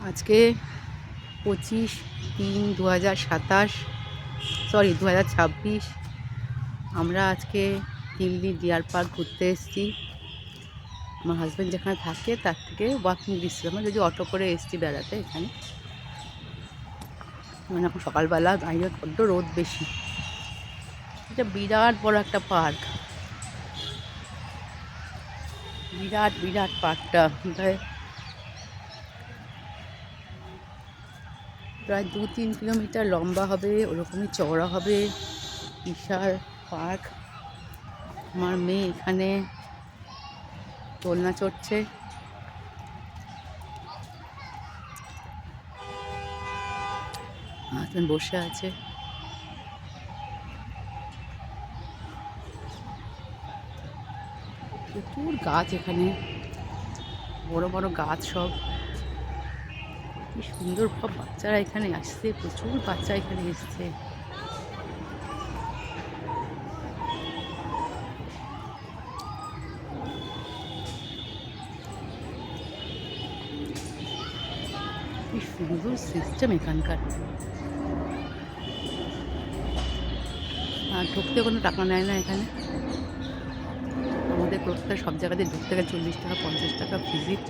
আজকে 25/3/2027 2026। আমরা আজকে দিল্লি ডিয়ার পার্ক ঘুরতে এসেছি। আমার হাজব্যান্ড যেখানে থাকে তার থেকে ওয়াকিং ডিস্টেন্স, আমরা যদি অটো করে এসেছি বেড়াতে এখানে। মানে এখন সকালবেলা বাইরে বড্ড রোদ বেশি। এটা বিরাট বড় একটা পার্ক, বিরাট বিরাট পার্কটা প্রায় 2-3 কিলোমিটার লম্বা হবে, ওরকমই চওড়া হবে। বিশাল পার্ক। আমার মেয়ে এখানে দোলনা চড়ছে। হাজব্যান্ড বসে আছে। প্রচুর গাছ এখানে, বড় বড় গাছ সব। কি সুন্দর সব বাচ্চারা এখানে আসছে, প্রচুর বাচ্চা এখানে এসছে। কি সুন্দর সিস্টেম এখানকার। আর ঢুকতে কোনো টাকা নেয় না এখানে। আমাদের প্রত্যেক সব জায়গাতে ঢুকতে গেলে 40 টাকা 50 টাকা ভিজিট।